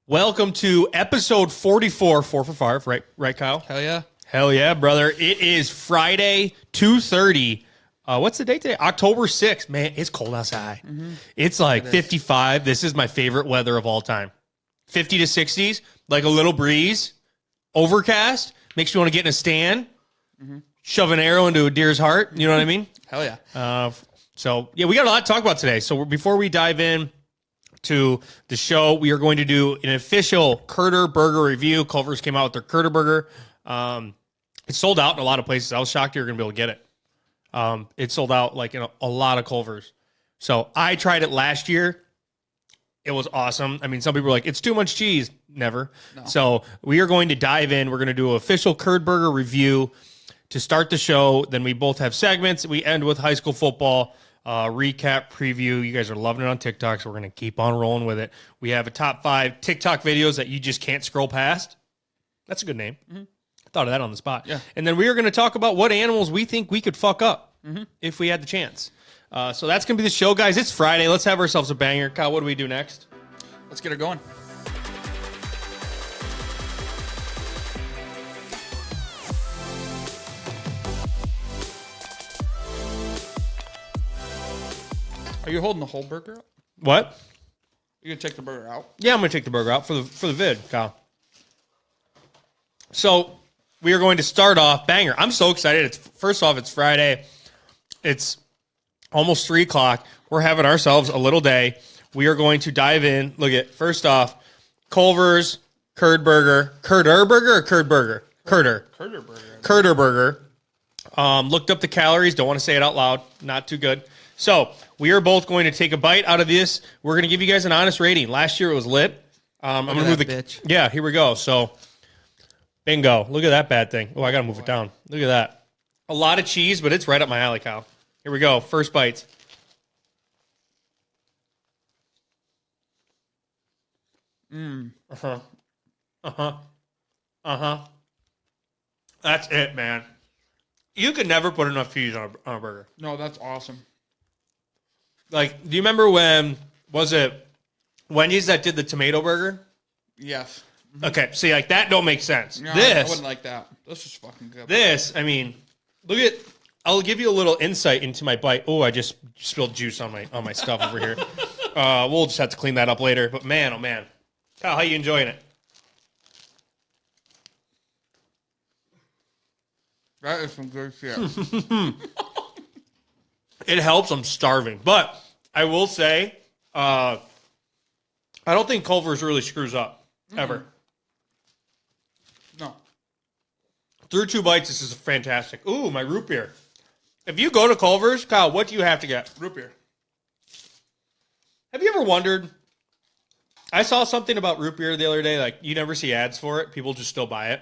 Welcome to episode 44, 4 for 5, right, Kyle? Hell yeah. Hell yeah, brother. It is Friday, 2:30. What's the date today? October 6th. Man, it's cold outside. It's like 55. This is my favorite weather of all time. 50 to 60s, like a little breeze, overcast, makes you want to get in a stand, shove an arrow into a deer's heart. You know what I mean? Hell yeah. So, we got a lot to talk about today. So before we dive in to the show, we are going to do an official Curder Burger review. Culver's came out with their Curder Burger. It's sold out in a lot of places. I was shocked you were going to be able to get it. It sold out like in a lot of Culver's. So I tried it last year. It was awesome. I mean, some people were like, it's too much cheese. Never. No. So we are going to dive in. We're going to do an official Curd Burger review to start the show. Then we both have segments. We end with high school football. Recap, preview. You guys are loving it on TikTok, so we're going to keep on rolling with it. We have a top 5 TikTok videos that you just can't scroll past. That's a good name. I thought of that on the spot. Yeah. And then we are going to talk about what animals we think we could fuck up if we had the chance. So that's going to be the show, guys. It's Friday. Let's have ourselves a banger. Kyle, what do we do next? Let's get her going. Are you holding the whole burger up? What? You're going to take the burger out? Yeah, I'm going to take the burger out for the vid, Kyle. So we are going to start off banger. I'm so excited. First off, it's Friday. It's almost 3 o'clock. We're having ourselves a little day. We are going to dive in. Look at, first off, Culver's Curd Burger. Curder Burger or Curd Burger? Curder. Curder Burger. Curder Burger. Looked up the calories. Don't want to say it out loud. Not too good. So we are both going to take a bite out of this. We're going to give you guys an honest rating. Last year it was lit. I'm going to move the bitch. Yeah, here we go. So bingo. Look at that bad thing. Oh, I got to move it down. Look at that. A lot of cheese, but it's right up my alley, Kyle. Here we go. First bites. That's it, man. You could never put enough cheese on a burger. No, that's awesome. Like, do you remember when, was it Wendy's that did the tomato burger? Yes. Okay, see, like, that don't make sense. No, I This, wouldn't like that. This is fucking good. I mean, look at, I'll give you a little insight into my bite. Oh, I just spilled juice on my stuff over here. We'll just have to clean that up later. But man, oh man. Kyle, how you enjoying it? That is some good shit. It helps. I'm starving. But I will say, I don't think Culver's really screws up, ever. No. Through 2 bites, this is fantastic. Ooh, my root beer. If you go to Culver's, Kyle, what do you have to get? Root beer. Have you ever wondered? I saw something about root beer the other day. Like, you never see ads for it. People just still buy it.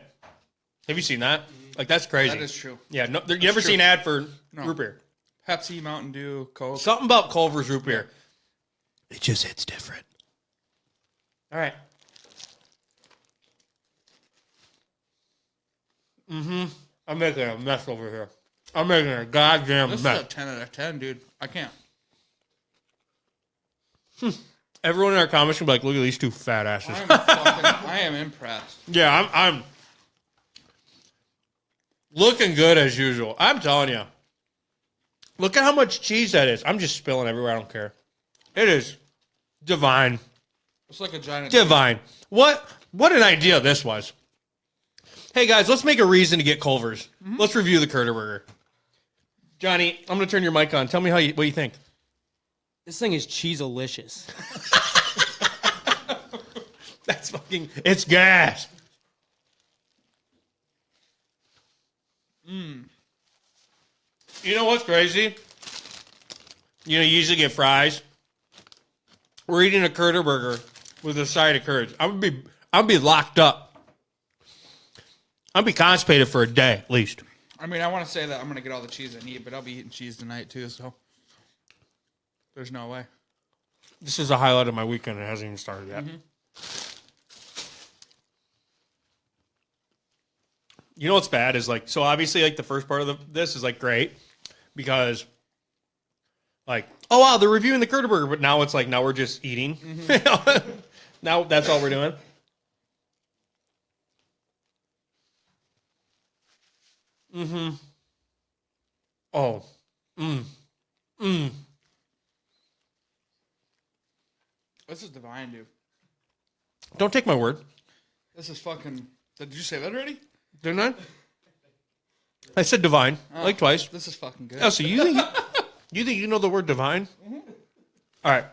Have you seen that? Like, that's crazy. That is true. Yeah, no, you never see an ad for root beer. Pepsi, Mountain Dew, Coke. Something about Culver's root beer. It just hits different. All right. I'm making a mess over here. I'm making a goddamn This mess. is a 10 out of 10, dude. I can't. Everyone in our comments can be like, look at these 2 fat asses. I am impressed. Yeah, I'm looking good as usual. I'm telling you. Look at how much cheese that is. I'm just spilling everywhere. I don't care. It is divine. It's like a giant... Divine. What an idea this was. Hey, guys, let's make a reason to get Culver's. Let's review the Curder Burger. Johnny, I'm going to turn your mic on. Tell me what you think. This thing is cheese-alicious. That's fucking... It's gas. You know what's crazy? You usually get fries. We're eating a Curder Burger with a side of curds. I'm gonna be locked up. I'll be constipated for a day at least. I mean, I want to say that I'm going to get all the cheese I need, but I'll be eating cheese tonight too, so there's no way. This is a highlight of my weekend. It hasn't even started yet. You know what's bad is like, so obviously like the first part of this is like great because like, oh wow, they're reviewing the Curder Burger, but now it's like, now we're just eating. Now that's all we're doing. Oh. This is divine, dude. Don't take my word. This is fucking. Did you say that already? Didn't I? I said divine, like twice. This is fucking good. Oh, so you think you know the word divine? All right.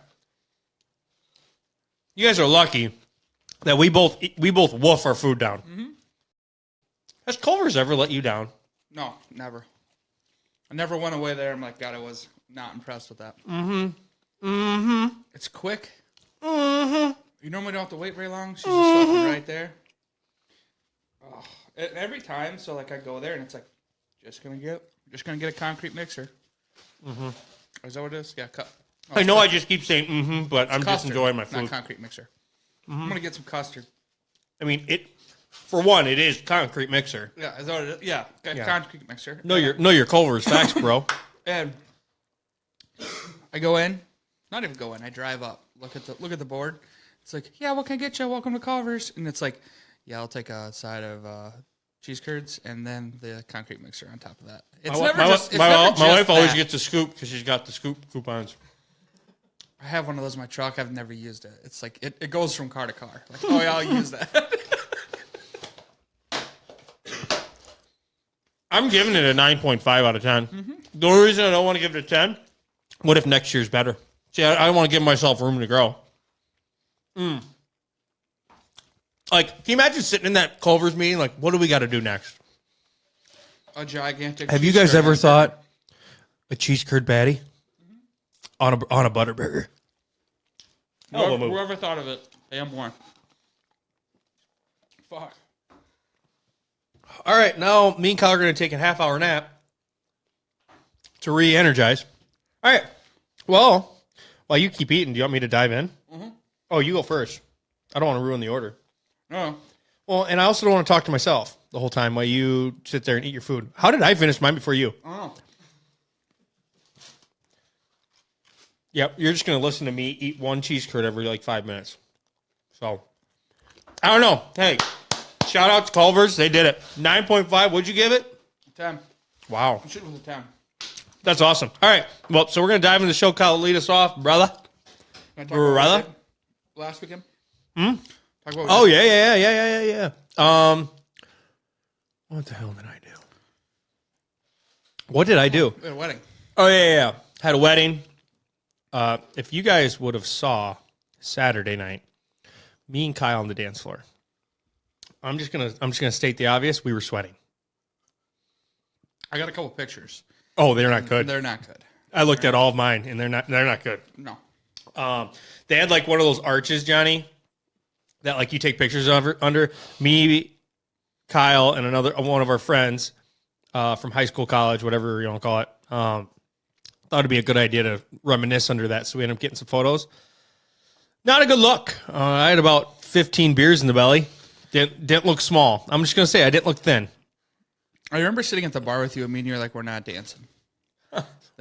You guys are lucky that we both wolf our food down. Has Culver's ever let you down? No, never. I never went away there. I'm like, God, I was not impressed with that. It's quick. You normally don't have to wait very long. She's just fucking right there. Oh, and every time, so like I go there and it's like, just gonna get a concrete mixer. Is that what it is? Yeah, cup. Oh, I know I just keep saying but I'm just enjoying my food. Not concrete mixer. I'm gonna get some custard. I mean, for one, it is concrete mixer. Yeah, is that what it is? Yeah, concrete mixer. Know your Culver's facts, bro. And I go in, not even go in. I drive up, look at the board. It's like, yeah, what can I get you? Welcome to Culver's. And it's like, yeah, I'll take a side of cheese curds and then the concrete mixer on top of that. It's my wife always gets a scoop because she's got the scoop coupons. I have one of those in my truck. I've never used it. It's like it goes from car to car. Like, oh yeah, I'll use that. I'm giving it a 9.5 out of 10. The only reason I don't want to give it a 10, what if next year's better? See, I want to give myself room to grow. Like, can you imagine sitting in that Culver's meeting? Like, what do we got to do next? A gigantic. Have you guys ever thought a cheese curd patty on a butter burger? Whoever thought of it, I am one. Fuck. All right, now me and Kyle are going to take a half-hour nap to re-energize. All right. Well, while you keep eating, do you want me to dive in? Oh, you go first. I don't want to ruin the order. No. Well, and I also don't want to talk to myself the whole time while you sit there and eat your food. How did I finish mine before you? Oh. Yep, you're just going to listen to me eat one cheese curd every like 5 minutes. So, I don't know. Hey, shout out to Culver's. They did it. 9.5. What'd you give it? 10. Wow. I should have was a 10. That's awesome. All right. Well, so we're going to dive into the show. Kyle, lead us off, brother. Can I talk about what I did last weekend? Talk about Oh, yeah. What the hell did I do? What did I do? We had a wedding. Oh, yeah. Had a wedding. If you guys would have saw Saturday night, me and Kyle on the dance floor, I'm just gonna state the obvious. We were sweating. I got a couple pictures. Oh, they're not good. They're not good. I looked at all of mine, and they're not good. No. They had like one of those arches, Johnny, that like you take pictures of under. Me, Kyle, and another one of our friends from high school, college, whatever you want to call it. Thought it'd be a good idea to reminisce under that, so we ended up getting some photos. Not a good look. I had about 15 beers in the belly. Didn't look small. I'm just gonna say I didn't look thin. I remember sitting at the bar with you, and me and you were like, we're not dancing.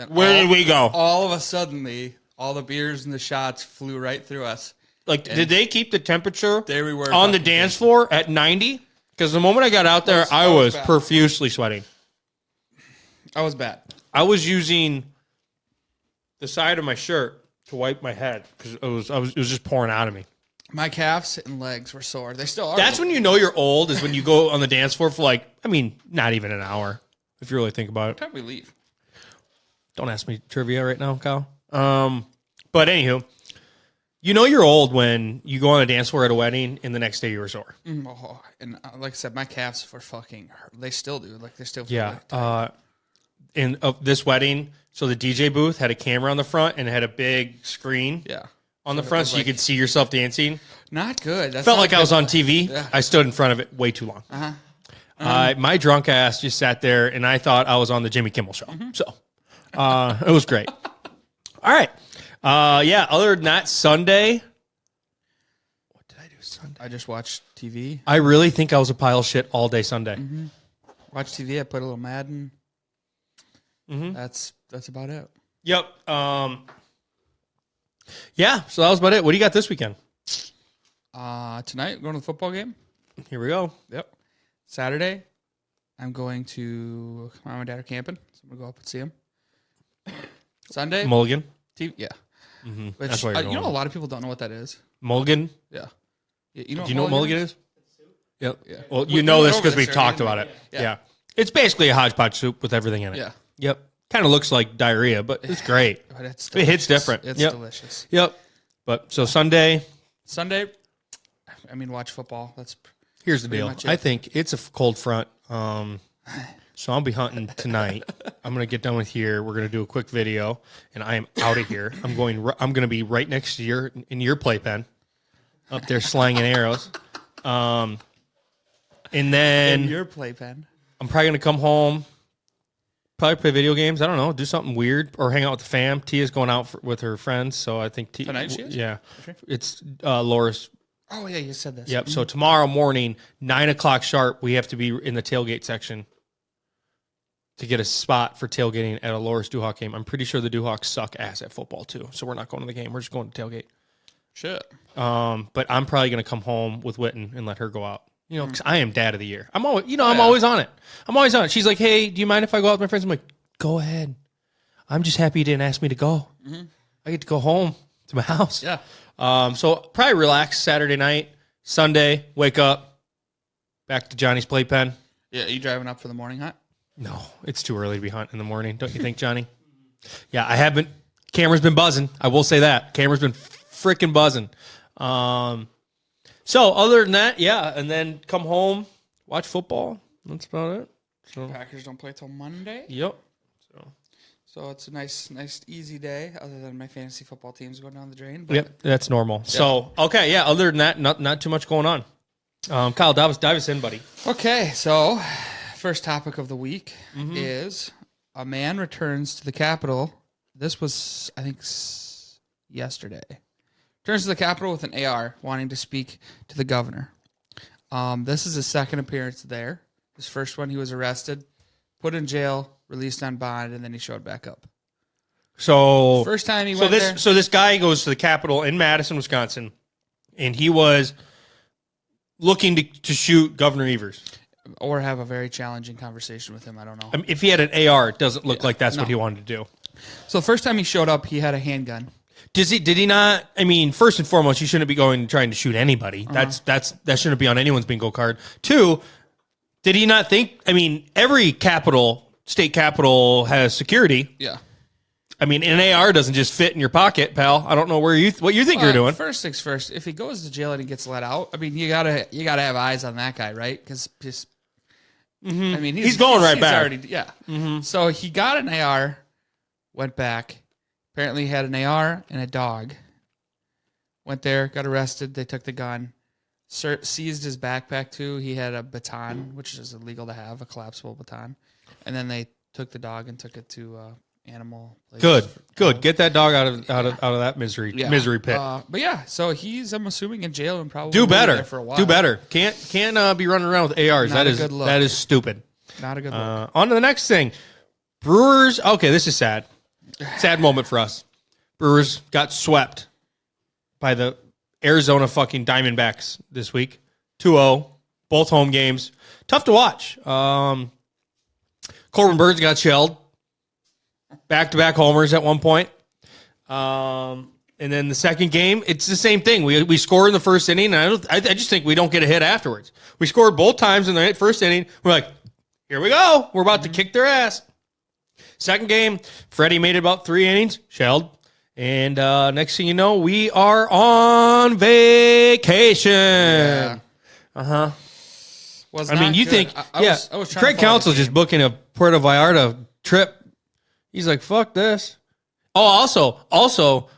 Where did we go? All of a sudden, all the beers and the shots flew right through us. Like, did they keep the temperature There we were on the dance floor at 90? Because the moment I got out there, I was profusely sweating. I was bad. I was using the side of my shirt to wipe my head because it was just pouring out of me. My calves and legs were sore. They still are. That's when you know you're old, is when you go on the dance floor for like, I mean, not even an hour, if you really think about it. What time we leave? Don't ask me trivia right now, Kyle. But anywho, you know you're old when you go on a dance floor at a wedding and the next day you were sore. Oh, and like I said, my calves were fucking hurt. They still do. Like they still feel Yeah. like In this wedding, so the DJ booth had a camera on the front and it had a big screen on the front so you could see yourself dancing. Not good. That Felt like I was on TV. Yeah. I stood in front of it way too long. My drunk ass just sat there and I thought I was on the Jimmy Kimmel show. So it was great. All right. Other than that, Sunday. What did I do Sunday? I just watched TV. I really think I was a pile of shit all day Sunday. Watched TV. I played a little Madden. That's about it. Yep. So that was about it. What do you got this weekend? Tonight, going to the football game. Here we go. Yep. Saturday, I'm going to. Mom and Dad are camping, so I'm gonna go up and see them. Sunday, Mulligan. yeah. Mm-hmm. Which, That's why you're you know, a going. lot of people don't know what that is. Mulligan. Yeah. You know Do you know what Mulligan is? Yep. Yeah. Well, We you know went this over because we this talked already, about it. yeah. Yeah. It's basically a hodgepodge soup with everything in it. Yeah. Yep. Kind of looks like diarrhea, but it's great. But it's It hits delicious. different. It's Yep. delicious. Yep. But so Sunday, I mean, watch football. That's here's the pretty deal. much it. I think it's a cold front. So I'll be hunting tonight. I'm gonna get done with here. We're gonna do a quick video, and I am out of here. I'm gonna be right next to in your playpen, up there slanging arrows. And then in your playpen. I'm probably gonna come home, probably play video games. I don't know, do something weird or hang out with the fam. Tia's going out with her friends, so I think Tonight she is? Yeah, Okay. it's Laura's. Oh yeah, you said this. Yep. So tomorrow morning, 9:00 sharp, we have to be in the tailgate section to get a spot for tailgating at a Laura's Duhawk game. I'm pretty sure the Duhawks suck ass at football too, so we're not going to the game. We're just going to tailgate. Shit. But I'm probably going to come home with Witten and let her go out. You know, because I am dad of the year. I'm always, I'm always on it. I'm always on it. She's like, "Hey, do you mind if I go out with my friends?" I'm like, "Go ahead. I'm just happy you didn't ask me to go. I get to go home to my house." Yeah. So probably relax Saturday night, Sunday, wake up, back to Johnny's playpen. Yeah. Are you driving up for the morning hunt? No, it's too early to be hunting in the morning, don't you think, Johnny? Yeah, I haven't. Camera's been buzzing. I will say that. Camera's been freaking buzzing. So other than that, yeah, and then come home, watch football. That's about it. So, Packers don't play till Monday, yep. so it's a nice, easy day. Other than my fantasy football team's going down the drain. But Yep, that's normal. So, okay, yeah, other than that, not too much going on. Kyle, dive us in, buddy. Okay, so first topic of the week Mm-hmm. is a man returns to the Capitol. This was, I think, yesterday. Returns to the Capitol with an AR, wanting to speak to the governor. This is his second appearance there. His first one, he was arrested, put in jail, released on bond, and then he showed back up. So First time he went there. So this guy goes to the Capitol in Madison, Wisconsin, and he was looking to shoot Governor Evers. Or have a very challenging conversation with him. I don't know. I mean, if he had an AR, it doesn't look like that's what he wanted to do. So the first time he showed up, he had a handgun. Did he not? I mean, first and foremost, you shouldn't be trying to shoot anybody. That shouldn't be on anyone's bingo card. Two, did he not think? I mean, every state capital has security. Yeah. I mean, an AR doesn't just fit in your pocket, pal. I don't know what you think you're doing. First things first. If he goes to jail and he gets let out, I mean, you gotta have eyes on that guy, right? Because I mean, He's going right back. Already, yeah. So he got an AR, went back. Apparently, he had an AR and a dog. Went there, got arrested. They took the gun, seized his backpack too. He had a baton, which is illegal to have, a collapsible baton. And then they took the dog and took it to animal place. Good. Get that dog out of that misery pit. But yeah, so he's, I'm assuming, in jail and probably Do will be better. there for a while. Do better. Can't be running around with ARs. Not That a is good look. that is stupid. Not a good look. On to the next thing. Brewers. Okay, this is sad. Sad moment for us. Brewers got swept by the Arizona fucking Diamondbacks this week. 2-0. Both home games. Tough to watch. Corbin Burns got shelled. Back-to-back homers at one point. And then the second game, it's the same thing. We scored in the first inning, and I just think we don't get a hit afterwards. We scored both times in the first inning. We're like, here we go. We're about to kick their ass. Second game, Freddie made it about 3 innings, shelled. And next thing you know, we are on vacation. Yeah. Uh-huh. Was I mean, not you good. think, I was trying to Craig follow Counsell's the just game. booking a Puerto Vallarta trip. He's like, fuck this. Oh, also,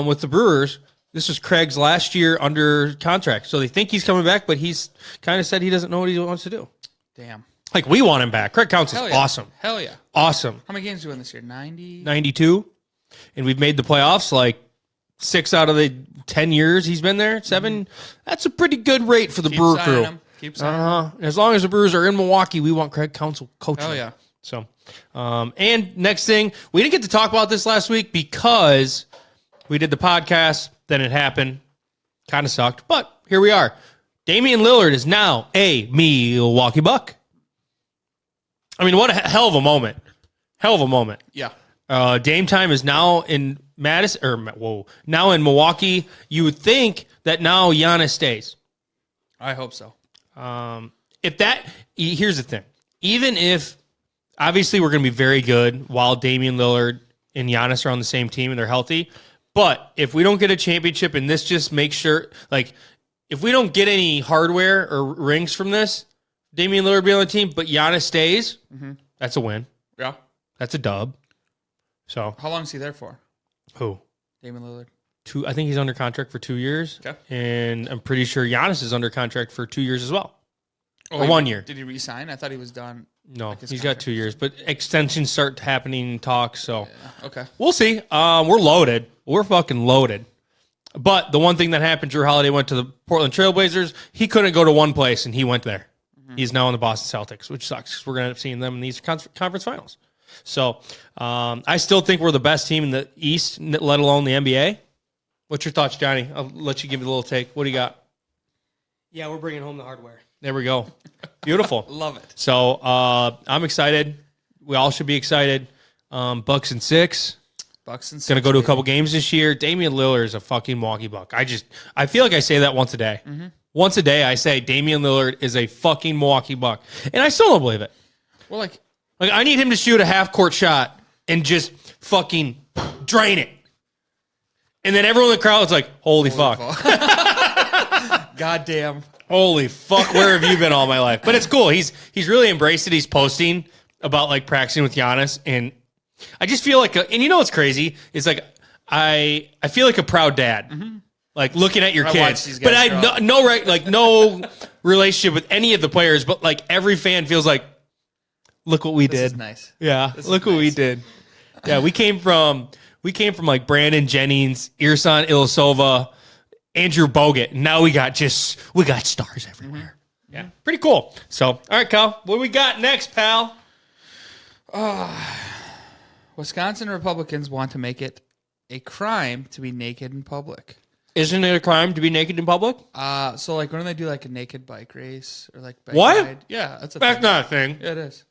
with the Brewers, this was Craig's last year under contract. So they think he's coming back, but he's kind of said he doesn't know what he wants to do. Damn. Like, we want him back. Craig Counsell's Hell yeah. awesome. Hell yeah. Awesome. How many games do we win this year? 90? 92. And we've made the playoffs like 6 out of the 10 years he's been there. 7. That's a pretty good rate for the Keep Brewer signing crew. him. Keep signing him. As long as the Brewers are in Milwaukee, we want Craig Counsell coaching. Hell yeah. So, and next thing, we didn't get to talk about this last week because we did the podcast, then it happened. Kind of sucked, but here we are. Damian Lillard is now a Milwaukee Buck. I mean, what a hell of a moment. Hell of a moment. Yeah. Dame time is now in now in Milwaukee. You would think that now Giannis stays. I hope so. Here's the thing. Even if, obviously, we're going to be very good while Damian Lillard and Giannis are on the same team and they're healthy. But if we don't get a championship and this just makes sure, like, if we don't get any hardware or rings from this, Damian Lillard be on the team, but Giannis stays, that's a win. Yeah. That's a dub. So How long is he there for? who? Damian Lillard. I think he's under contract for 2 years. Okay. And I'm pretty sure Giannis is under contract for 2 years as well. Oh, Or 1 year. Did he resign? I thought he was done. No, Like his he's got contract 2 years, but extensions start happening in talks, so Yeah. Okay. we'll see. We're loaded. We're fucking loaded. But the one thing that happened, Drew Holiday went to the Portland Trailblazers. He couldn't go to one place, and he went there. He's now in the Boston Celtics, which sucks because we're going to end up seeing them in these conference finals. So I still think we're the best team in the East, let alone the NBA. What's your thoughts, Johnny? I'll let you give it a little take. What do you got? Yeah, we're bringing home the hardware. There we go. Beautiful. Love it. So I'm excited. We all should be excited. Bucks and 6. Bucks and Going to go to a couple games this year. Damian Lillard is a fucking Milwaukee Buck. I feel like I say that once a day. Once a day, I say Damian Lillard is a fucking Milwaukee Buck. And I still don't believe it. Well, like, I need him to shoot a half-court shot and just fucking drain it. And then everyone in the crowd is like, holy fuck. goddamn. Holy fuck, where have you been all my life? But it's cool. He's really embraced it. He's posting about, like, practicing with Giannis. And I just feel like, and you know what's crazy? It's like, I feel like a proud dad. Like, looking at your I watch kids. these guys But I grow up. no relationship with any of the players. But, like, every fan feels like, look what we This did. is nice. Yeah, This is look what we nice. did. Yeah, we came from like Brandon Jennings, Irsan Ilyasova, Andrew Bogut. Now we got stars everywhere. Yeah, pretty cool. So, all right, Kyle, what do we got next, pal? Wisconsin Republicans want to make it a crime to be naked in public. Isn't it a crime to be naked in public? So like when they do like a naked bike race or like bike What? ride, yeah, that's a That's thing. not a thing. Yeah, it is.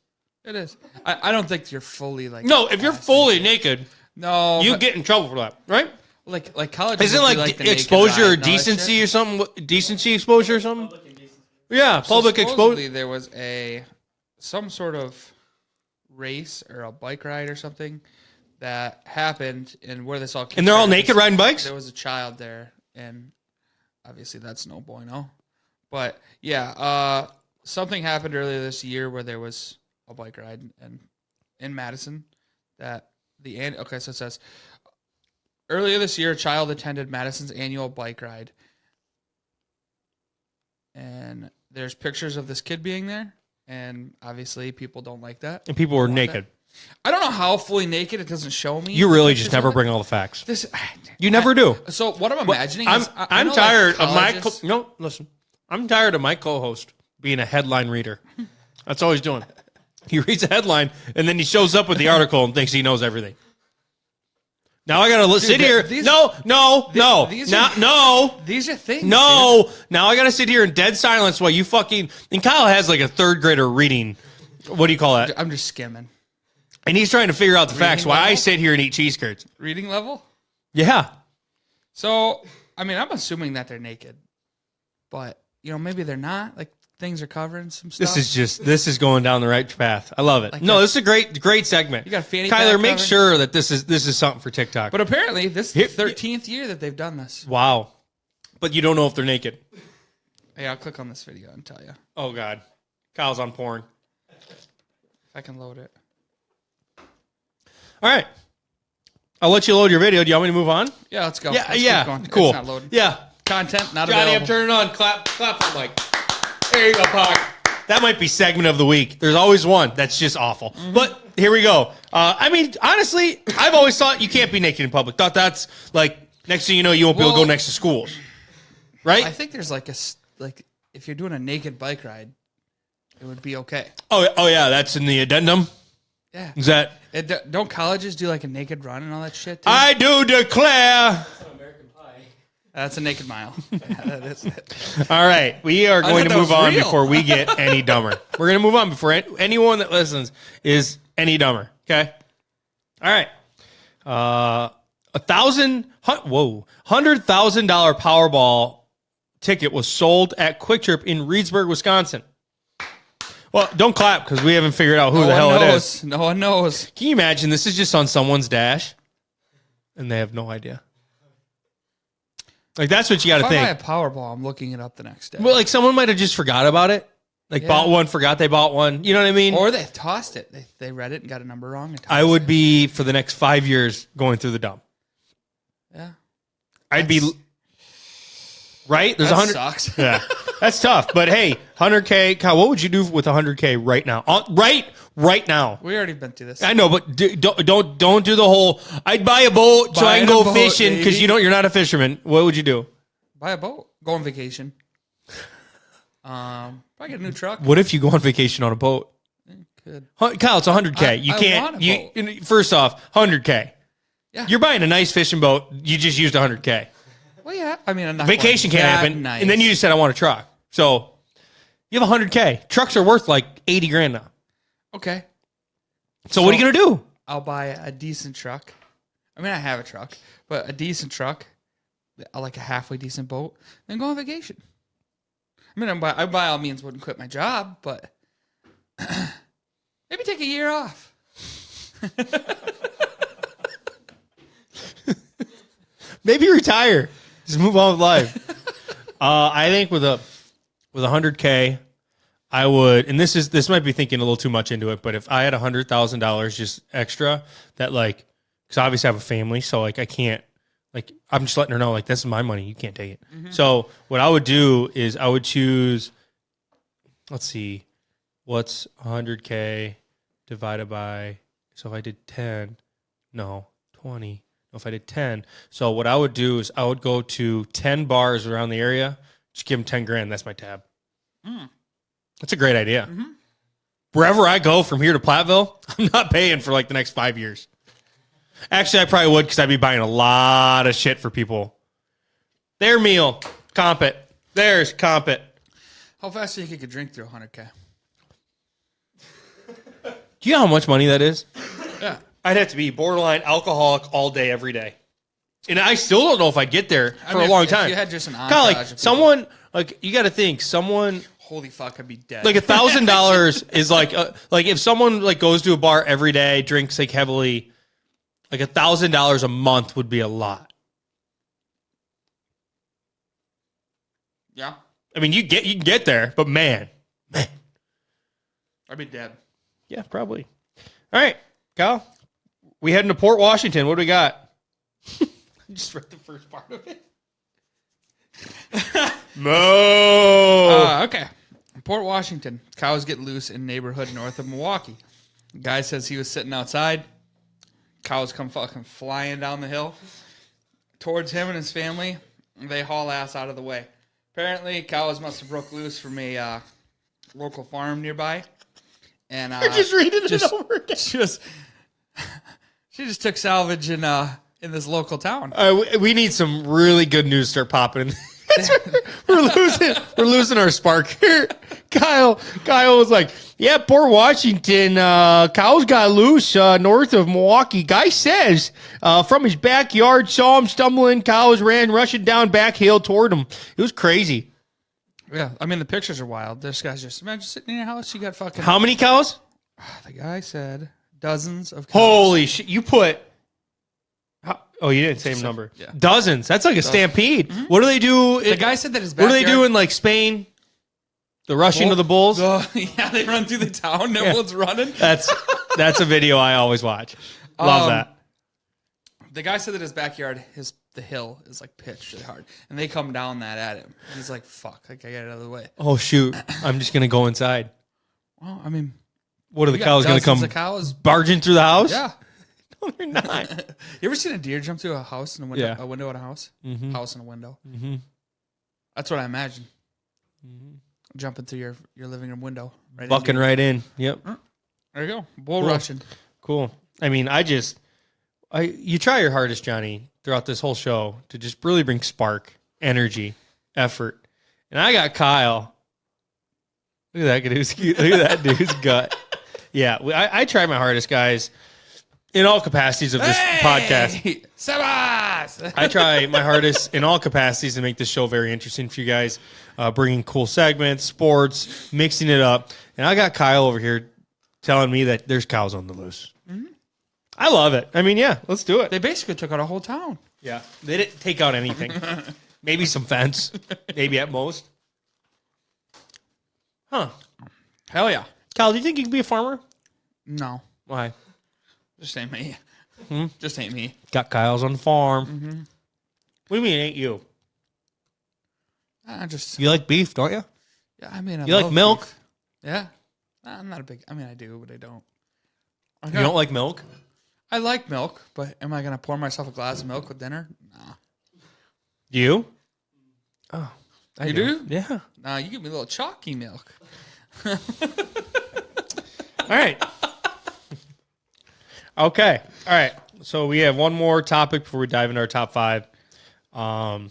It is. I don't think you're fully like No, if you're fully naked, no, you but, get in trouble for that, right? like college. Isn't it like the naked exposure ride or and all that decency shit? or something? Decency exposure or something? Yeah, public So exposure. supposedly there was some sort of race or a bike ride or something that happened, and where this all came And they're all from naked is riding bikes? There was a child there, and obviously that's no bueno. But yeah, something happened earlier this year where there was a bike ride in Madison that okay, so it says earlier this year a child attended Madison's annual bike ride, and there's pictures of this kid being there, and obviously people don't like that. And people were Want naked. that. I don't know how fully naked, it doesn't show me. You really pictures just never of it. bring all the facts. This. You never do. So what I'm imagining I'm, is I I'm know, tired like, of my colleges- no. Listen, I'm tired of my co-host being a headline reader. That's all he's doing. He reads a headline and then he shows up with the article and thinks he knows everything. Now I gotta sit here. these- No. these Now, are- no. These are things. No. Now I gotta sit here in dead silence while you fucking. And Kyle has like a third grader reading. What do you call that? dude. I'm just skimming. And he's trying to figure out the facts while I level? sit here and eat cheese curds. Reading level. Yeah. So I mean, I'm assuming that they're naked, but maybe they're not. Like things are covering some stuff. This is going down the right path. I love it. Like No, that- this is a great segment. You got a fanny Kyler, pack make covered? sure that this is something for TikTok. But apparently, this Here- is the 13th year that they've done this. Wow. But you don't know if they're naked. Hey, I'll click on this video and tell you Oh God. Kyle's on porn. if I can load it. All right. I'll let you load your video. Do you want me to move on? Yeah, let's go. Yeah, Let's yeah. keep going. Cool. It's not loading. Yeah. Content not Johnny, I'm available. turning on. Clap for the mic. There you go, Puck. That might be segment of the week. There's always one that's just awful. But here we go. I mean, honestly, I've always thought you can't be naked in public. Thought that's like next thing you know, you won't be able to go Well- next to schools, right? I think there's like if you're doing a naked bike ride, it would be okay. Oh yeah, that's in the addendum. Yeah. Is that? Don't colleges do like a naked run and all that shit too? I do declare. American Pie. That's a naked mile. Yeah, that is it. All right, we are going to thought that move was on real. before we get any dumber. We're going to move on before anyone that listens is any dumber. Okay. All right. $100,000 Powerball ticket was sold at Quick Trip in Reedsburg, Wisconsin. Well, don't clap because we haven't figured out who the hell it is. No one knows. Can you imagine this is just on someone's dash and they have no idea? Like, that's what you got to If I buy think. a Powerball, I'm looking it up the next day. Well, like, someone might have just forgot about it. Like, Yeah. bought one, forgot they bought one. You know what I mean? Or they tossed it. They read it and got a number wrong. And tossed I would be, for the next 5 years, going through the dump. it. Yeah. I'd be... Right? There's That 100... sucks. Yeah. That's tough. But, hey, 100K... Kyle, what would you do with 100K right now? Right now. We already been through this. I know, but don't do the whole, I'd buy a boat so I can Buy a go boat, fishing because baby. you're not a fisherman. What would you do? Buy a boat. Go on vacation. Probably get a new truck. What if you go on vacation on a boat? Good. Kyle, it's 100K. You I can't. want a First off, 100K. Yeah. You're buying a nice fishing boat. You just used 100K. Well, yeah. I mean, I'm not Vacation going can't that happen. Nice. And then you just said I want a truck. So you have 100K. Trucks are worth like 80 grand now. Okay. So what are you gonna do? I'll buy a decent truck. I mean, I have a truck, but a decent truck, like a halfway decent boat, then go on vacation. I mean, I by all means wouldn't quit my job, but maybe take a year off. Maybe retire. Just move on with life. I think with 100K, I would, and this might be thinking a little too much into it, but if I had $100,000 just extra, that like, because obviously I have a family, so like I can't, like I'm just letting her know like this is my money, you can't take it. So what I would do is I would choose, let's see, what's 100K divided by, so if I did 10, no, 20. If I did 10. So what I would do is I would go to 10 bars around the area, just give them 10 grand. That's my tab. That's a great idea. Wherever I go from here to Platteville, I'm not paying for like the next 5 years. Actually, I probably would because I'd be buying a lot of shit for people. Their meal, comp it. Theirs, comp it. How fast do you think you could drink through 100K? Do you know how much money that is? Yeah. I'd have to be borderline alcoholic all day, every day. And I still don't know if I'd get there for a long time. If you had just an Kind entourage of like of people, someone, like you got to think, someone holy fuck, I'd be dead. like $1,000 is like if someone like goes to a bar every day, drinks like heavily, like $1,000 a month would be a lot. Yeah. I mean, you can get there, but man, I'd be dead. yeah, probably. All right, Kyle, we heading to Port Washington. What do we got? Just read the first part of it. Mo. Okay. Port Washington. Cows get loose in neighborhood north of Milwaukee. Guy says he was sitting outside. Cows come fucking flying down the hill towards him and his family. They haul ass out of the way. Apparently, cows must have broke loose from a local farm nearby. And You're just reading it over again. She just took salvage in this local town. We need some really good news to start popping. We're losing our spark here. Kyle was like, yeah, Port Washington, cows got loose north of Milwaukee. Guy says from his backyard, saw him stumbling. Cows ran rushing down back hill toward him. It was crazy. Yeah, I mean, the pictures are wild. This guy's just, imagine sitting in your house, you got fucking... How many cows? The guy said dozens of cows. Holy shit. You put... Oh, you didn't say a number. Yeah. Dozens. That's like a stampede. Mm-hmm. What do they do? The guy said that his What do backyard... they do in like Spain? The rushing of the bulls? Yeah, they run through the town. Everyone's running. That's a video I always watch. Love that. The guy said that his backyard, the hill is like pitched really hard, and they come down that at him. He's like, "Fuck! Like I got it out of the way." Oh shoot! I'm just gonna go inside. Well, I mean, What are the we got cows gonna dozens come of cows. barging through the house? Yeah. No, they're not. You ever seen a deer jump through a house and a window? Yeah. A window in a house. Mhm. House and a window. Mm-hmm. That's what I imagine. Jumping through your living room window. Right Bucking into right in. Yep. There you go. Bull Cool. rushing. Cool. I mean, you try your hardest, Johnny, throughout this whole show to just really bring spark energy, effort. And I got Kyle. Look at that dude's Look at that dude's gut. Yeah, I try my hardest, guys, in all capacities of this podcast. Sebas! I try my hardest in all capacities to make this show very interesting for you guys, bringing cool segments, sports, mixing it up. And I got Kyle over here telling me that there's cows on the loose. Mm-hmm. I love it. I mean, yeah, let's do it. They basically took out a whole town. Yeah, they didn't take out anything. Maybe some fence, maybe at most. Huh. Hell yeah. Kyle, do you think you could be a farmer? No. Why? Just ain't me. Just ain't me. Got Kyle's on the farm. Mm-hmm. What do you mean, ain't you? You like beef, don't you? Yeah, I mean, you like milk? Beef. Yeah. I'm not a big, I mean, I do, but I don't. You don't like milk? I like milk, but am I going to pour myself a glass of milk with dinner? Nah. Do you? Oh. You do? Yeah. Nah, you give me a little chalky milk. All right. Okay. All right. So we have one more topic before we dive into our top five. Okay.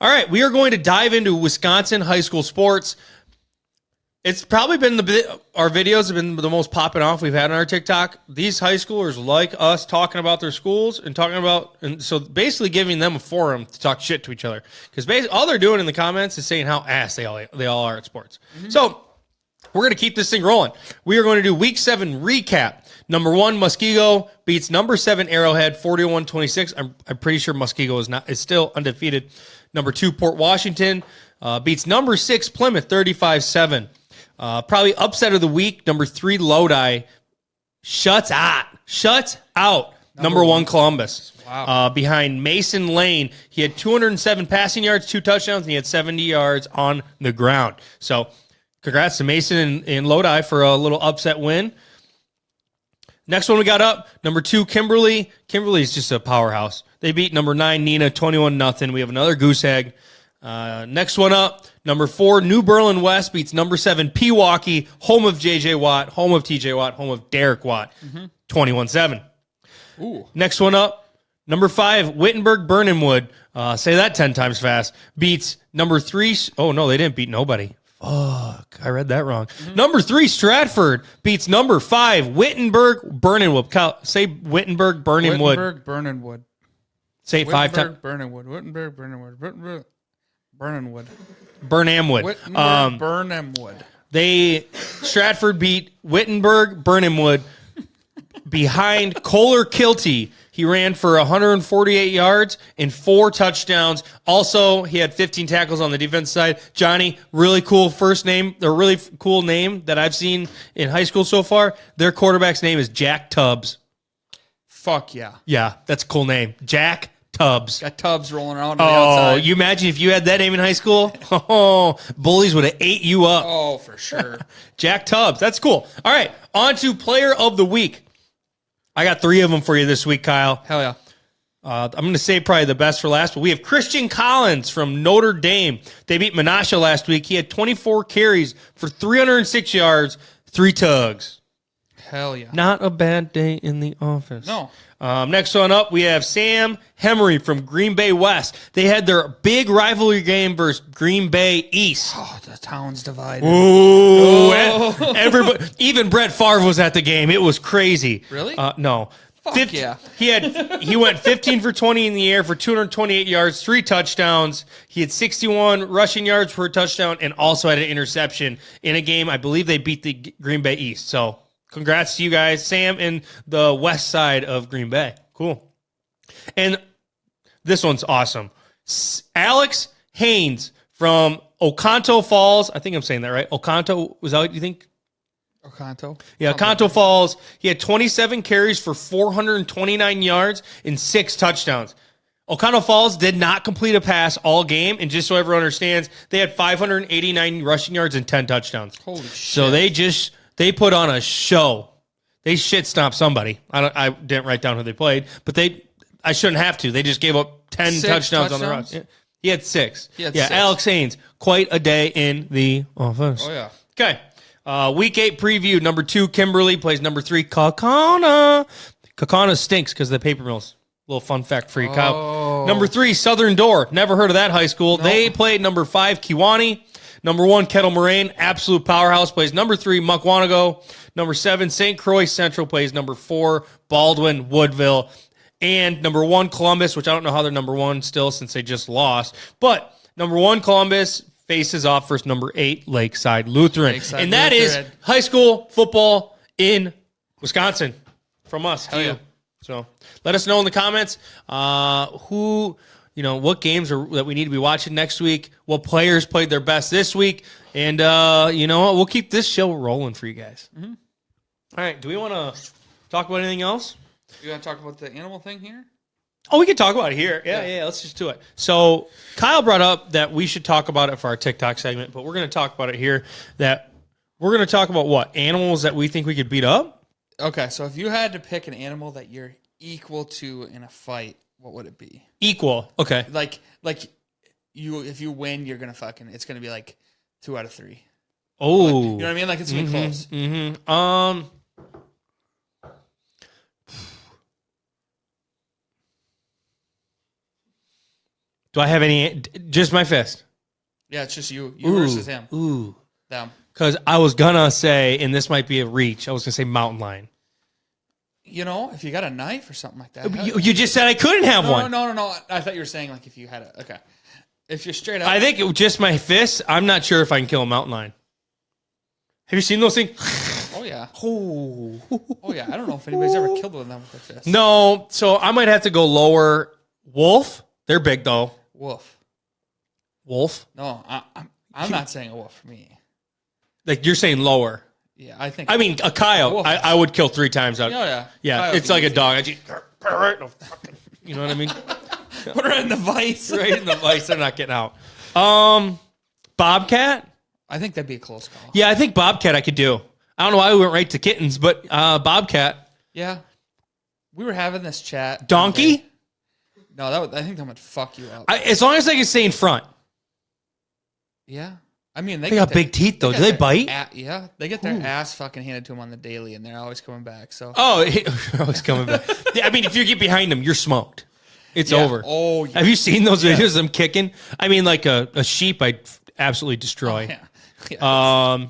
All right. We are going to dive into Wisconsin high school sports. It's probably been our videos have been the most popping off we've had on our TikTok. These high schoolers like us talking about their schools and so basically giving them a forum to talk shit to each other. Because basically all they're doing in the comments is saying how ass they all are at sports. Mm-hmm. So we're going to keep this thing rolling. We are going to do week 7 recap. Number 1, Muskego beats number 7 Arrowhead 41-26. I'm pretty sure Muskego is still undefeated. Number 2, Port Washington beats number 6 Plymouth 35-7. Probably upset of the week. Number 3, Lodi shuts out. Number 1, Columbus. Wow. Behind Mason Lane, he had 207 passing yards, 2 touchdowns, and he had 70 yards on the ground. So, congrats to Mason and Lodi for a little upset win. Next one we got up, number 2, Kimberly. Kimberly is just a powerhouse. They beat number 9, Nina, 21-0. We have another goose egg. Next one up, number 4, New Berlin West beats number 7, Pewaukee, home of J.J. Watt, home of T.J. Watt, home of Derek Watt, 21-7. Ooh. Next one up, number 5, Wittenberg Burnhamwood, say that 10 times fast, beats number 3, oh no, they didn't beat nobody. Fuck, I read that wrong. Mm-hmm. Number 3, Stratford beats number 5, Wittenberg Burnhamwood. Kyle, say Wittenberg Burnhamwood. Wittenberg Burnhamwood. Say it 5 times. Wittenberg Burnhamwood. Burnhamwood. Burnhamwood. Stratford beat Wittenberg Burnhamwood behind Kohler Kilty. He ran for 148 yards and 4 touchdowns. Also, he had 15 tackles on the defense side. Johnny, really cool first name, a really cool name that I've seen in high school so far. Their quarterback's name is Jack Tubbs. Fuck yeah. Yeah, that's a cool name. Jack Tubbs. Got Tubbs rolling around on the outside. You imagine if you had that name in high school? Oh, bullies would have ate you up. Oh, for sure. Jack Tubbs. That's cool. All right, on to player of the week. I got 3 of them for you this week, Kyle. Hell yeah. I'm going to say probably the best for last, but we have Christian Collins from Notre Dame. They beat Menasha last week. He had 24 carries for 306 yards, 3 tugs. Hell yeah. Not a bad day in the office. No. Next one up, we have Sam Hemery from Green Bay West. They had their big rivalry game versus Green Bay East. Oh, the town's divided. Ooh, everybody, even Brett Favre was at the game. It was crazy. Really? No. Fuck yeah. He went 15 for 20 in the air for 228 yards, 3 touchdowns. He had 61 rushing yards per touchdown and also had an interception in a game. I believe they beat the Green Bay East. So congrats to you guys, Sam, in the west side of Green Bay. Cool. And this one's awesome. Alex Haynes from Oconto Falls. I think I'm saying that right. Oconto, was that what you think? Oconto? Yeah, Oconto Falls. He had 27 carries for 429 yards and 6 touchdowns. Oconto Falls did not complete a pass all game, and just so everyone understands, they had 589 rushing yards and 10 touchdowns. Holy shit. So they put on a show. They shit stomped somebody. I didn't write down who they played, but I shouldn't have to. They just gave up 10 touchdowns on the rush. Yeah. He had 6. He had 6. Alex Haynes, quite a day in the office. Oh, yeah. Okay. Week 8 preview. Number 2, Kimberly plays number 3, Kaukauna. Kaukauna stinks because of the paper mills. Little fun fact for you, Kyle. Oh. Number 3, Southern Door. Never heard of that high school. Nope. They played number 5, Kewanee. Number 1, Kettle Moraine. Absolute powerhouse. Plays number 3, Mukwanago. Number 7, St. Croix Central. Plays number 4, Baldwin, Woodville. And number 1, Columbus, which I don't know how they're number 1 still since they just lost. But number 1, Columbus faces off versus number 8, Lakeside Lutheran. And that is high school football in Wisconsin from us to you. So let us know in the comments what games that we need to be watching next week, what players played their best this week, and you know what? We'll keep this show rolling for you guys. Mm-hmm. All right. Do we want to talk about anything else? You want to talk about the animal thing here? Oh, we can talk about it here. Yeah, let's just do it. So Kyle brought up that we should talk about it for our TikTok segment, but we're going to talk about it here, that we're going to talk about what? Animals that we think we could beat up? Okay, so if you had to pick an animal that you're equal to in a fight, what would it be? Equal. Okay. Like if you win, you're going to it's going to be like 2 out of 3. Oh. Like, you know what I mean? Like it's going to be close. Mm-hmm. Do I have any? Just my fist. Yeah, it's just you versus him. Ooh. Them. Because I was going to say, and this might be a reach, I was going to say mountain lion. You know, if you got a knife or something like that. You just said I couldn't have one. No. I thought you were saying like if you had okay. If you're straight up. I think it was just my fist. I'm not sure if I can kill a mountain lion. Have you seen those things? Oh, yeah. Oh, yeah. I don't know if anybody's ever killed one of them with their fist. No, so I might have to go lower. Wolf? They're big, though. Wolf? No, I'm not saying a wolf for me. Like, you're saying lower. Yeah, I think. I mean, a coyote, I would kill 3 times out. Oh, yeah. Yeah, Coyote it's like easy. a dog. You know what I mean? Put her in the vice. Right in the vice. They're not getting out. Bobcat? I think that'd be a close call. Yeah, I think Bobcat I could do. I don't know why we went right to kittens, but Bobcat. Yeah. We were having this chat. Donkey? No, I think that would fuck you up. As long as I can stay in front. Yeah. I mean, they got big teeth, though. Do they bite? Yeah. They get their ass fucking handed to them on the daily, and they're always coming back. So. Oh, they're always coming back. I mean, if you get behind them, you're smoked. It's over. Oh, yeah. Have you seen those videos of them kicking? I mean, like a sheep I'd absolutely destroy. Oh, yeah.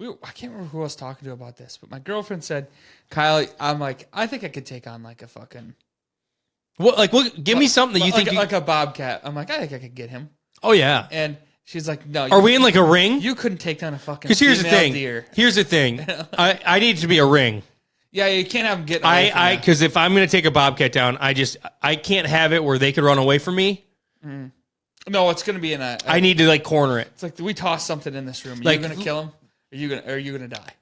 I can't remember who I was talking to about this, but my girlfriend said, Kyle, I'm like, I think I could take on like a fucking... Give me something that you think... Like a bobcat. I'm like, I think I could get him. Oh, yeah. And she's like, no. Are we in like a ring? You couldn't take down a fucking Because here's the thing. deer. Here's the thing. I need it to be a ring. Yeah, you can't have them get away from you. Because if I'm going to take a bobcat down, I can't have it where they could run away from me. Mm. No, it's going to be in a... I need to like corner it. It's like, we toss something in this room. Are like, you going to kill him? Are you going to die?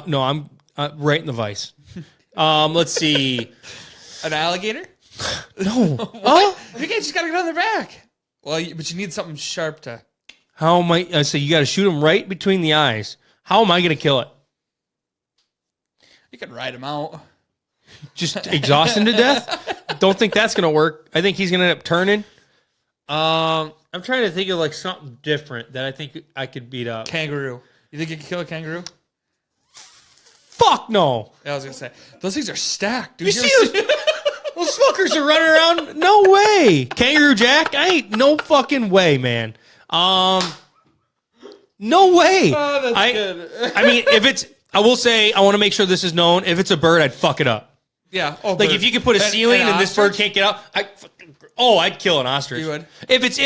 No, I'm right in the vice. Let's see. An alligator? No. Oh, you just got to get on their back. Well, but you need something sharp to... How am I... So you got to shoot them right between the eyes. How am I going to kill it? You could ride him out. Just exhaust him to death? Don't think that's going to work. I think he's going to end up turning. I'm trying to think of like something different that I think I could beat up. Kangaroo. You think you could kill a kangaroo? Fuck no. Yeah, I was going to say. Those things are stacked, dude. You see those fuckers are running around? No way. Kangaroo Jack? I ain't no fucking way, man. No way. Oh, that's good. I mean, if it's... I will say, I want to make sure this is known. If it's a bird, I'd fuck it up. Yeah. Like, if you could put a ceiling and this bird can't get out, I'd kill an ostrich. You would? If it's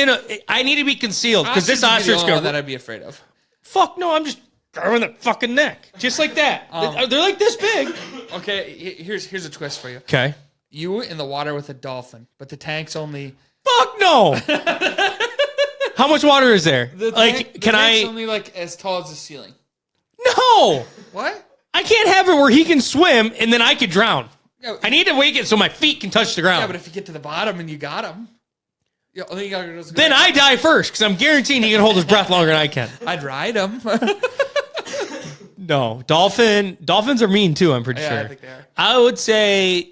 I need to be concealed, because this ostrich that I'd be afraid of. Fuck no, I'm just grabbing the fucking neck. Just like that. They're like this big. Okay, here's a twist for you. Okay. You in the water with a dolphin, but the tank's only... Fuck no! How much water is there? The tank's only like as tall as the ceiling. No! What? I can't have it where he can swim and then I could drown. Yeah, I need to wake it so my feet can touch the ground. Yeah, but if you get to the bottom and you got him, then I die first because I'm guaranteeing he can hold his breath longer than I can. I'd ride him. No, dolphins are mean too. I'm pretty sure. I think they are. I would say,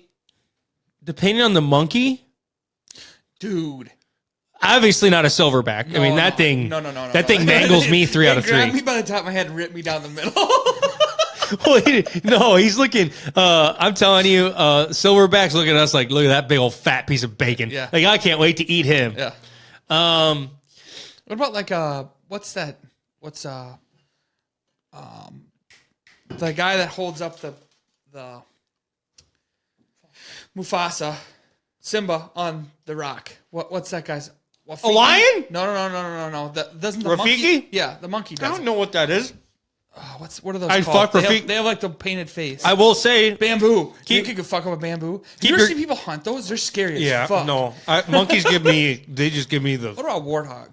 depending on the monkey, dude. Obviously not a silverback. I mean that thing. No. That thing mangles me 3 out of 3. Grabbed me by the top of my head and ripped me down the middle. No, he's looking. I'm telling you, Silverback's looking at us like, look at that big old fat piece of bacon. Yeah. Like I can't wait to eat him. Yeah. What about like what's that? What's the guy that holds up the Mufasa, Simba on the rock? What's that guy's? A lion? No. Doesn't the Rafiki? monkey? Yeah, the monkey does. I don't know what that is. What are those I called? fuck Rafiki. They have like the painted face. I will say, Bamboo. You could fuck up a bamboo. You ever your- see people hunt those? They're scary yeah, as fuck. no. Monkeys they just give me the. What about a warthog?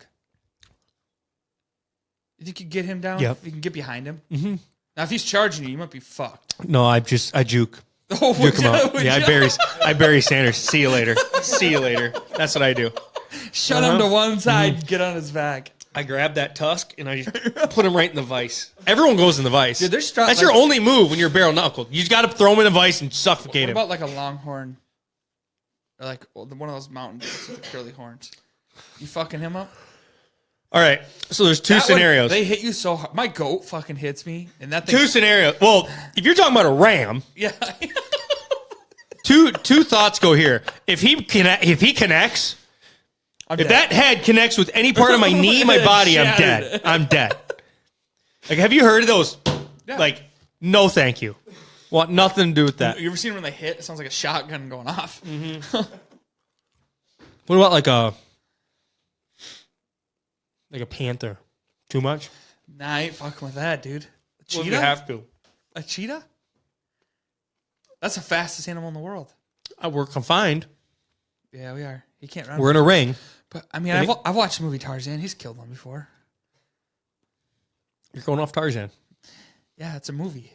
You could get him down? Yep. You can get behind him? Mm-hmm. Now, if he's charging you, you might be fucked. No, I juke. Oh, Juke him out. Yeah, I bury Sanders. See you later. See you later. That's what I do. Shut him to one side, get on his back. I grab that tusk and I just put him right in the vice. Everyone goes in the vice. Dude, that's your only move when you're barrel knuckled. You just got to throw him in the vice and suffocate What him. about like a longhorn? Or like one of those mountain goats with the curly horns. You fucking him up? All right. So there's two scenarios. They hit you so hard. My goat fucking hits me, and that thing. Two scenarios. Well, if you're talking about a ram, Yeah. two thoughts go here. If he connects, if that head connects with any part of my knee, my body, I'm dead. I'm dead. Like, have you heard of those? Yeah. Like, no, thank you. Want nothing to do with that. You ever seen when they hit? It sounds like a shotgun going off. Mm-hmm. What about like a panther? Too much? Nah, I ain't fucking with that, dude. A cheetah? Well, you have to. A cheetah? That's the fastest animal in the world. We're confined. Yeah, we are. He can't run. We're in a ring. But I mean, I've watched the movie Tarzan. He's killed one before. You're going off Tarzan. Yeah, it's a movie.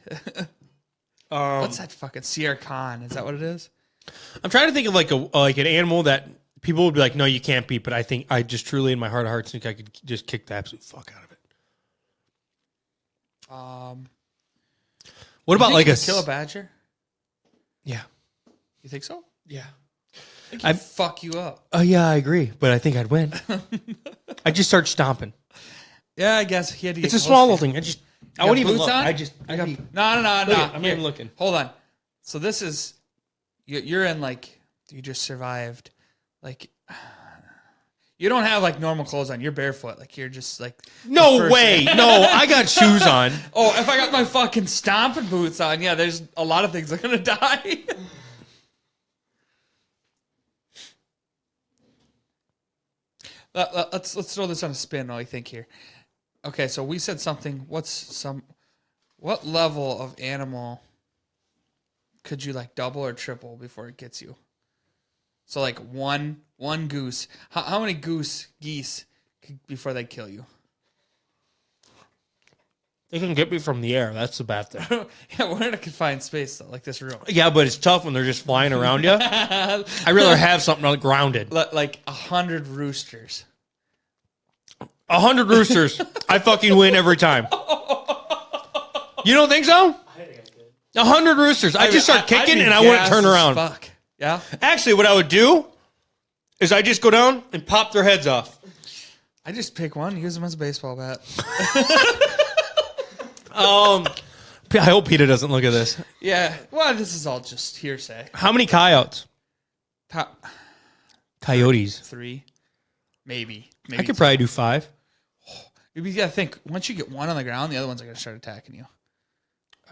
What's that fucking Shere Khan? Is that what it is? I'm trying to think of like an animal that people would be like, no, you can't beat. But I think I just truly, in my heart of hearts, think I could just kick the absolute fuck out of it. What about like you could kill a badger? Yeah. You think so? Yeah. I'd fuck you up. Oh yeah, I agree. But I think I'd win. I just start stomping. Yeah, I guess he had to get It's a close small to little you. thing. I wouldn't even boots look. on? I'd be, No. I'm not Here, even looking. Hold on. So this is you're in like you just survived. Like you don't have like normal clothes on. You're barefoot. Like you're just like No way. No, I got shoes on. Oh, if I got my fucking stomping boots on, yeah, there's a lot of things that are gonna die. Let's throw this on a spin while I think here. Okay, so we said something. What level of animal could you like double or triple before it gets you? So like one goose. How many geese before they kill you? They can get me from the air. That's the bad thing. Yeah, we're in a confined space though, like this room. Yeah, but it's tough when they're just flying around you. I'd rather have something grounded. Like 100 roosters. 100 roosters. I fucking win every time. You don't think so? 100 roosters. I just start kicking and I wouldn't turn around. Fuck. Yeah. Actually, what I would do is I just go down and pop their heads off. I just pick one, use them as a baseball bat. I hope Peter doesn't look at this. Yeah. Well, this is all just hearsay. How many coyotes? Top Coyotes. 3, maybe. I could probably do 5. You gotta think. Once you get one on the ground, the other ones are gonna start attacking you.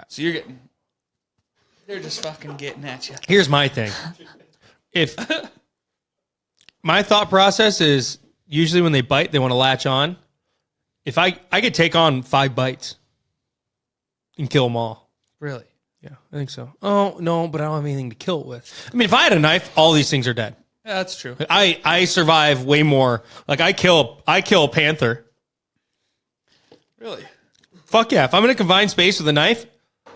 So they're just fucking getting at you. Here's my thing. If my thought process is usually when they bite, they want to latch on. If I could take on 5 bites and kill them all. Really? Yeah, I think so. Oh, no, but I don't have anything to kill it with. I mean, if I had a knife, all these things are dead. Yeah, that's true. I survive way more. Like I kill a panther. Really? Fuck yeah. If I'm in a confined space with a knife,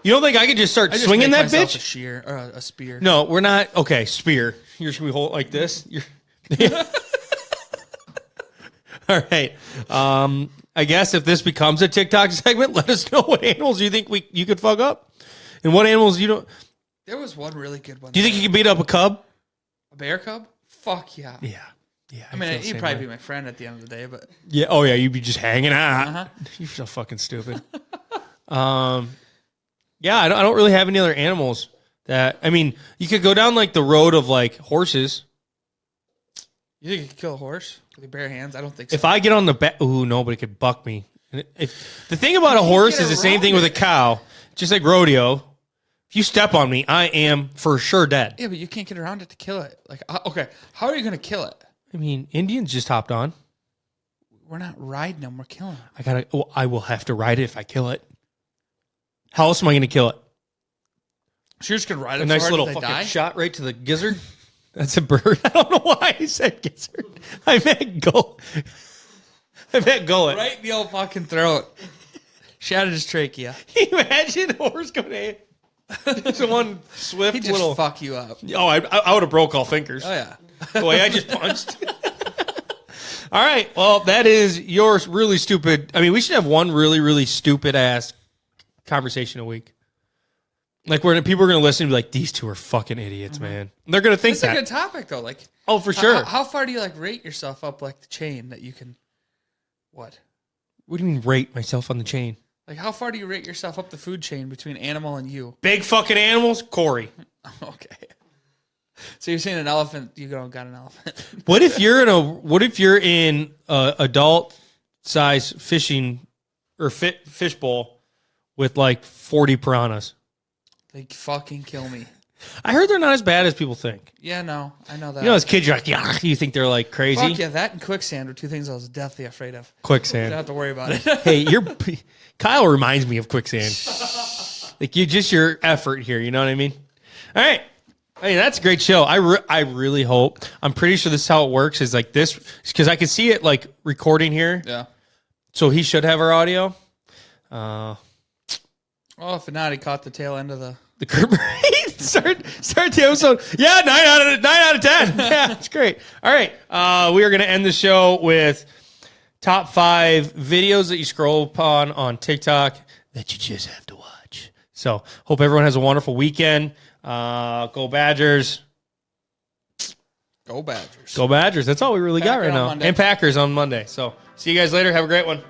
you don't think I could just start swinging that bitch? A spear. No, we're not. Okay, spear. You're just going to hold it like this. All right. I guess if this becomes a TikTok segment, let us know what animals you think you could fuck up, and what animals you don't. There was one really good one. Do you think you could beat up a cub? A bear cub? Fuck yeah. Yeah. Yeah. I mean, he'd probably be my friend at the end of the day, but Yeah. Oh yeah. You'd be just hanging out. Uh-huh. You're so fucking stupid. Yeah. Yeah, I don't really have any other animals that, I mean, you could go down like the road of like horses. You think you could kill a horse with your bare hands? I don't think so. If I get on the back, nobody could buck me. If the thing about a horse is the same thing with a cow, just like rodeo. If you step on me, I am for sure dead. Yeah, but you can't get around it to kill it. Like, okay, how are you going to kill it? I mean, Indians just hopped on. We're not riding them. We're killing them. I will have to ride it if I kill it. How else am I going to kill it? So you're just going to ride it A so nice hard little that they fucking die? shot right to the gizzard. That's a bird. I don't know why I said gizzard. I meant gullet. Right in the old fucking throat. Shattered his trachea. Can you imagine a horse going in? Just one swift He just little. fuck you up. Oh, I would have broke all fingers. Oh, yeah. The way I just punched. All right. Well, that is yours. Really stupid. I mean, we should have one really, really stupid ass conversation a week. Like where people are going to listen and be like, these two are fucking idiots, man. And they're going to think It's that. a good topic, though. Like, Oh, for sure. How far do you, like, rate yourself up, like, the chain that you can... What? What do you mean rate myself on the chain? Like, how far do you rate yourself up the food chain between animal and you? Big fucking animals? Corey. Okay. So you're saying an elephant, you don't got an elephant. What if you're in a adult size fishing or fish bowl with like 40 piranhas? They fucking kill me. I heard they're not as bad as people think. Yeah, no, I know that. You know, as kids, you're like, yeah, you think they're like crazy. Fuck yeah, that and quicksand are two things I was deathly afraid of. Quicksand. Don't have to worry about it. Hey, Kyle reminds me of quicksand. Like your effort here. You know what I mean? All right. Hey, that's a great show. I really hope. I'm pretty sure this is how it works. Is like this because I can see it like recording here. Yeah. So he should have our audio. Oh, if not, he caught the tail end of the Curder. start the episode. Yeah, 9 out of 10. Yeah, it's great. All right, we are going to end the show with top 5 videos that you scroll upon on TikTok that you just have to watch. So, hope everyone has a wonderful weekend. Go Badgers. Go Badgers. Go Badgers. That's all we really got Packer right on now. Monday. And Packers on Monday. So, see you guys later. Have a great one.